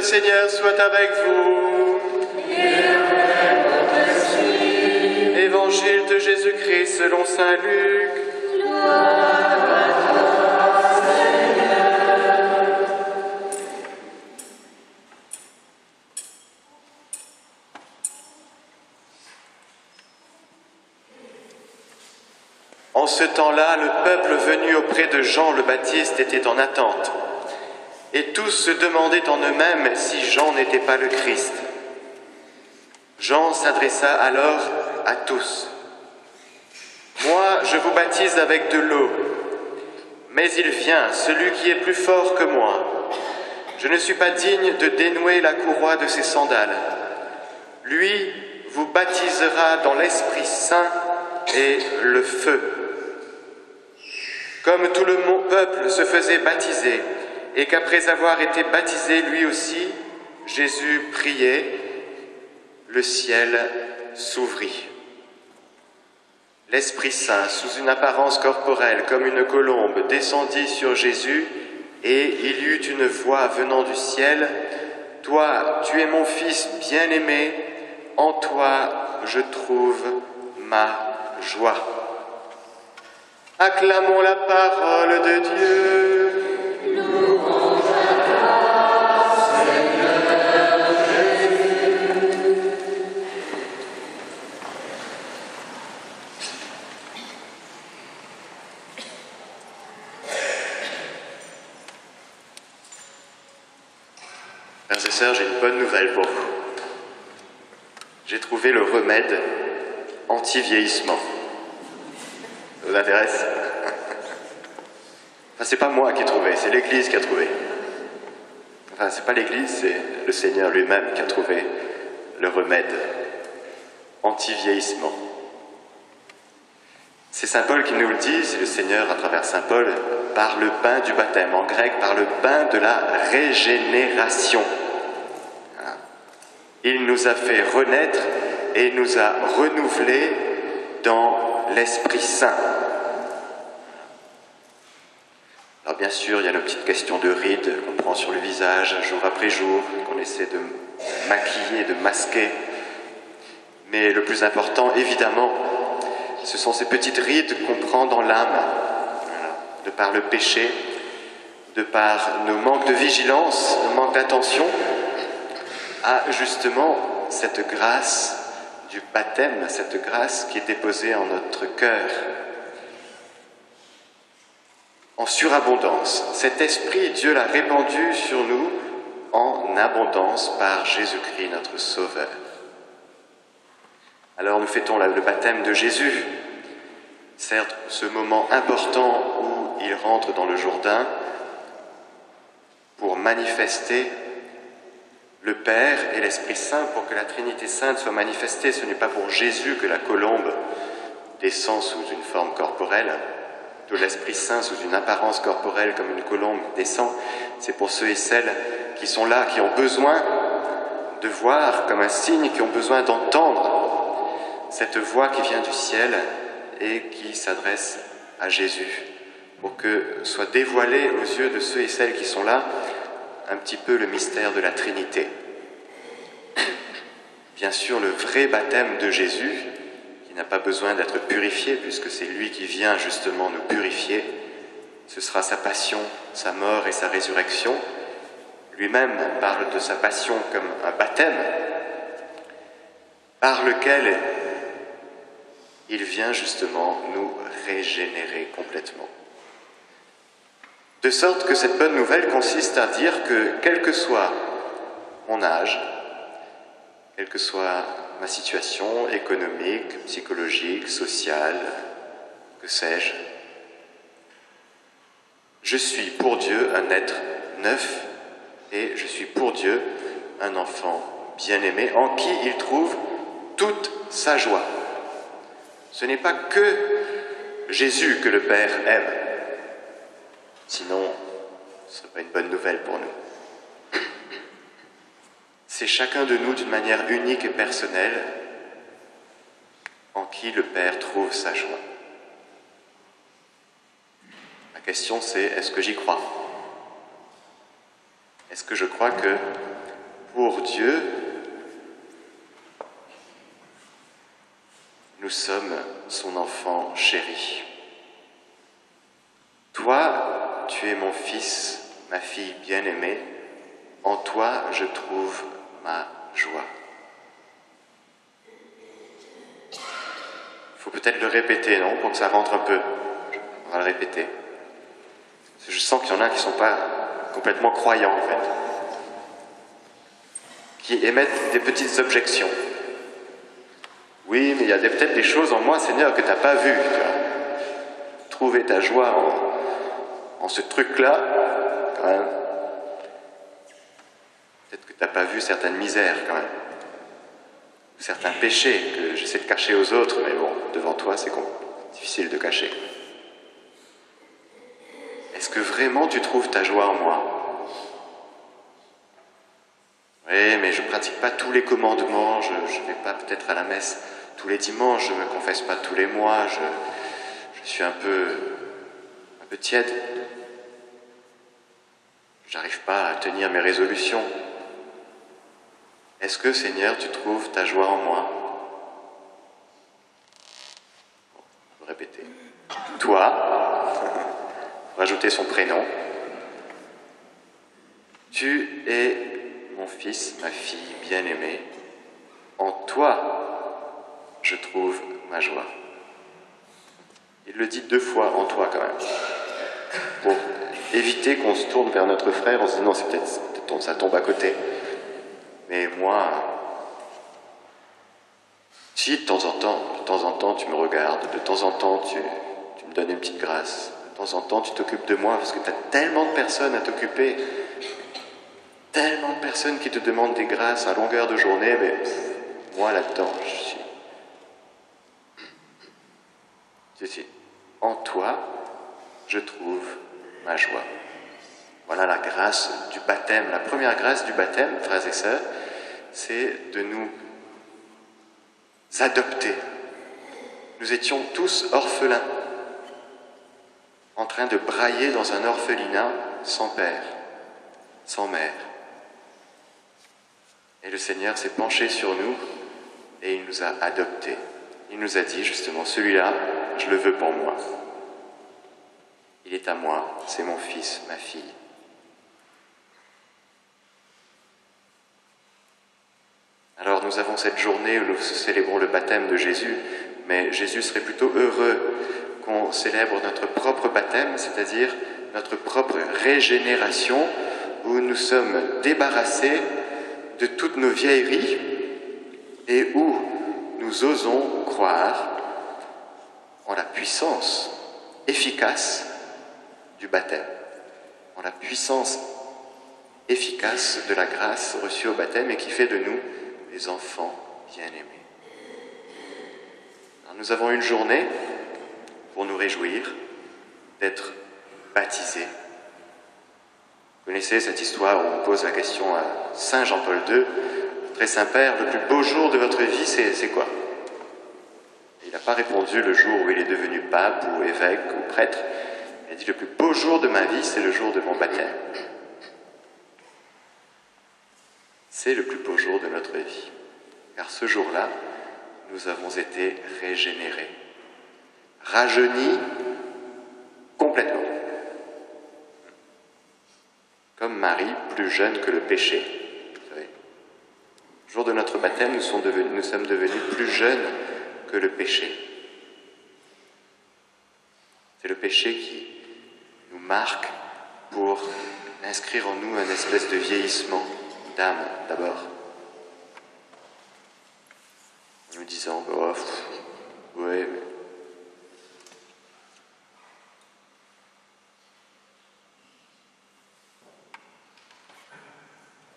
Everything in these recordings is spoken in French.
Le Seigneur soit avec vous. Et avec votre esprit. Évangile de Jésus-Christ selon saint Luc. Gloire à toi, Seigneur. En ce temps-là, le peuple venu auprès de Jean le Baptiste était en attente. Et tous se demandaient en eux-mêmes si Jean n'était pas le Christ. Jean s'adressa alors à tous. « Moi, je vous baptise avec de l'eau, mais il vient, celui qui est plus fort que moi. Je ne suis pas digne de dénouer la courroie de ses sandales. Lui vous baptisera dans l'Esprit Saint et le feu. » Comme tout le peuple se faisait baptiser, et qu'après avoir été baptisé lui aussi, Jésus priait, le ciel s'ouvrit. L'Esprit Saint, sous une apparence corporelle comme une colombe, descendit sur Jésus, et il y eut une voix venant du ciel, « Toi, tu es mon Fils bien-aimé, en toi je trouve ma joie. » Acclamons la parole de Dieu. Louange à toi, Seigneur Jésus. Frères et sœurs, j'ai une bonne nouvelle pour vous. J'ai trouvé le remède anti-vieillissement. Ça vous intéresse? Enfin, c'est pas moi qui ai trouvé, c'est l'Église qui a trouvé. Enfin, c'est pas l'Église, c'est le Seigneur lui-même qui a trouvé le remède anti-vieillissement. C'est saint Paul qui nous le dit, c'est le Seigneur à travers saint Paul, par le bain du baptême, en grec, par le bain de la régénération. Il nous a fait renaître et nous a renouvelés dans l'Esprit Saint. Alors bien sûr, il y a nos petites questions de rides qu'on prend sur le visage jour après jour, qu'on essaie de maquiller, de masquer. Mais le plus important, évidemment, ce sont ces petites rides qu'on prend dans l'âme, de par le péché, de par nos manques de vigilance, nos manques d'attention, à justement cette grâce du baptême, cette grâce qui est déposée en notre cœur. En surabondance. Cet esprit, Dieu l'a répandu sur nous en abondance par Jésus-Christ, notre Sauveur. Alors nous fêtons le baptême de Jésus. Certes, ce moment important où il rentre dans le Jourdain pour manifester le Père et l'Esprit Saint, pour que la Trinité Sainte soit manifestée. Ce n'est pas pour Jésus que la colombe descend sous une forme corporelle, que l'Esprit Saint sous une apparence corporelle comme une colombe descend. C'est pour ceux et celles qui sont là, qui ont besoin de voir comme un signe, qui ont besoin d'entendre cette voix qui vient du ciel et qui s'adresse à Jésus, pour que soit dévoilé aux yeux de ceux et celles qui sont là un petit peu le mystère de la Trinité. Bien sûr, le vrai baptême de Jésus, qui n'a pas besoin d'être purifié, puisque c'est lui qui vient justement nous purifier, ce sera sa passion, sa mort et sa résurrection. Lui-même parle de sa passion comme un baptême, par lequel il vient justement nous régénérer complètement. De sorte que cette bonne nouvelle consiste à dire que, quel que soit mon âge, quelle que soit ma situation économique, psychologique, sociale, que sais-je, je suis pour Dieu un être neuf et je suis pour Dieu un enfant bien-aimé en qui il trouve toute sa joie. Ce n'est pas que Jésus que le Père aime. Sinon, ce ne serait pas une bonne nouvelle pour nous. C'est chacun de nous d'une manière unique et personnelle en qui le Père trouve sa joie. La question c'est, est-ce que j'y crois? Est-ce que je crois que Pour Dieu, nous sommes son enfant chéri. Toi, tu es mon fils, ma fille bien-aimée. En toi, je trouve ma joie. Il faut peut-être le répéter, non? Pour que ça rentre un peu. On va le répéter. Parce que je sens qu'il y en a qui ne sont pas complètement croyants, en fait. Qui émettent des petites objections. Oui, mais il y a peut-être des choses en moi, Seigneur, que tu n'as pas vues. Tu vois. Trouver ta joie en ce truc-là, quand même. Peut-être que tu n'as pas vu certaines misères, quand même. Certains péchés que j'essaie de cacher aux autres, mais bon, devant toi, c'est difficile de cacher. Est-ce que vraiment tu trouves ta joie en moi? Oui, mais je ne pratique pas tous les commandements, je ne vais pas peut-être à la messe tous les dimanches, je ne me confesse pas tous les mois, je suis un peu tiède. J'arrive pas à tenir mes résolutions. Est-ce que, Seigneur, tu trouves ta joie en moi? Bon, je vais répéter. Toi, rajouter son prénom. Tu es mon fils, ma fille bien-aimée. En toi, je trouve ma joie. Il le dit 2 fois, en toi quand même. Pour éviter qu'on se tourne vers notre frère, on se dit non, c'est peut-être ça tombe à côté. Mais moi, si de temps en temps, tu me regardes, de temps en temps, tu me donnes une petite grâce, de temps en temps, tu t'occupes de moi, parce que tu as tellement de personnes à t'occuper, tellement de personnes qui te demandent des grâces à longueur de journée, mais moi là-dedans, je suis en toi, je trouve ma joie. Voilà la grâce du baptême. La première grâce du baptême, frères et sœurs, c'est de nous adopter. Nous étions tous orphelins, en train de brailler dans un orphelinat sans père, sans mère. Et le Seigneur s'est penché sur nous et il nous a adoptés. Il nous a dit justement, celui-là, je le veux pour moi. Il est à moi, c'est mon fils, ma fille. Alors nous avons cette journée où nous célébrons le baptême de Jésus, mais Jésus serait plutôt heureux qu'on célèbre notre propre baptême, c'est-à-dire notre propre régénération, où nous sommes débarrassés de toutes nos vieilleries et où nous osons croire en la puissance efficace du baptême, en la puissance efficace de la grâce reçue au baptême et qui fait de nous des enfants bien-aimés. Alors, nous avons une journée pour nous réjouir d'être baptisés. Vous connaissez cette histoire où on pose la question à Saint Jean-Paul II, très Saint-Père, le plus beau jour de votre vie, c'est quoi? Il n'a pas répondu le jour où il est devenu pape ou évêque ou prêtre. Il a dit le plus beau jour de ma vie, c'est le jour de mon baptême. C'est le plus beau jour de notre vie. Car ce jour-là, nous avons été régénérés, rajeunis complètement. Comme Marie, plus jeune que le péché. Vous savez. Le jour de notre baptême, nous sommes devenus plus jeunes que le péché. C'est le péché qui nous marque pour inscrire en nous un espèce de vieillissement d'âme d'abord. En nous disant, oh, ouais, mais...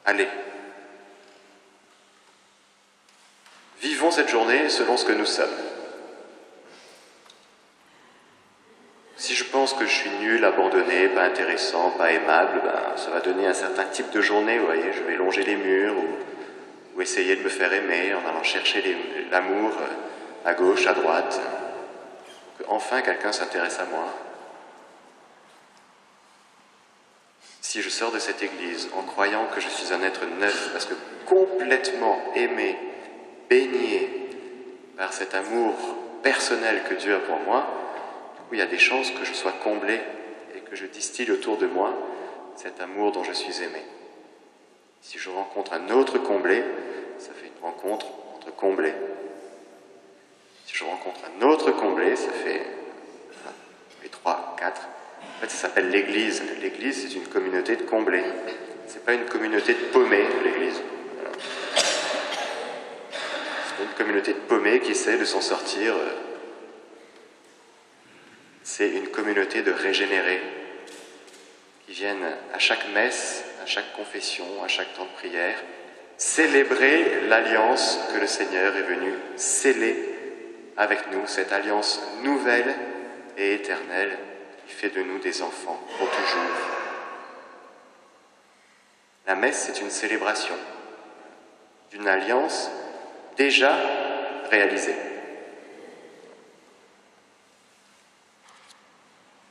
Allez, vivons cette journée selon ce que nous sommes. Si je pense que je suis nul, abandonné, pas intéressant, pas aimable, ça va donner un certain type de journée, vous voyez, je vais longer les murs ou essayer de me faire aimer en allant chercher l'amour à gauche, à droite, pour qu'enfin quelqu'un s'intéresse à moi. Si je sors de cette église en croyant que je suis un être neuf, parce que complètement aimé, baigné par cet amour personnel que Dieu a pour moi, du coup, il y a des chances que je sois comblé et que je distille autour de moi cet amour dont je suis aimé. Si je rencontre un autre comblé, ça fait une rencontre entre comblés. Si je rencontre un autre comblé, ça fait 3, 4. En fait, ça s'appelle l'Église. L'Église, c'est une communauté de comblés. C'est pas une communauté de paumés, l'Église. Voilà. C'est pas une communauté de paumés qui essaie de s'en sortir. C'est une communauté de régénérés qui viennent à chaque messe, à chaque confession, à chaque temps de prière, célébrer l'alliance que le Seigneur est venu sceller avec nous, cette alliance nouvelle et éternelle qui fait de nous des enfants pour toujours. La messe, c'est une célébration d'une alliance déjà réalisée.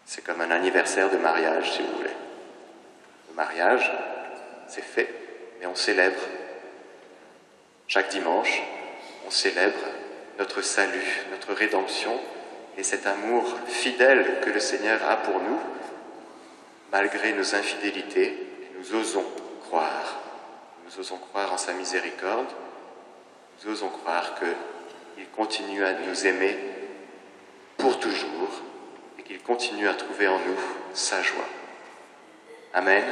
C'est comme un anniversaire de mariage, si vous voulez. Le mariage, c'est fait, mais on célèbre. Chaque dimanche, on célèbre notre salut, notre rédemption et cet amour fidèle que le Seigneur a pour nous, malgré nos infidélités, et nous osons croire. Nous osons croire en sa miséricorde, nous osons croire qu'il continue à nous aimer pour toujours et qu'il continue à trouver en nous sa joie. Amen.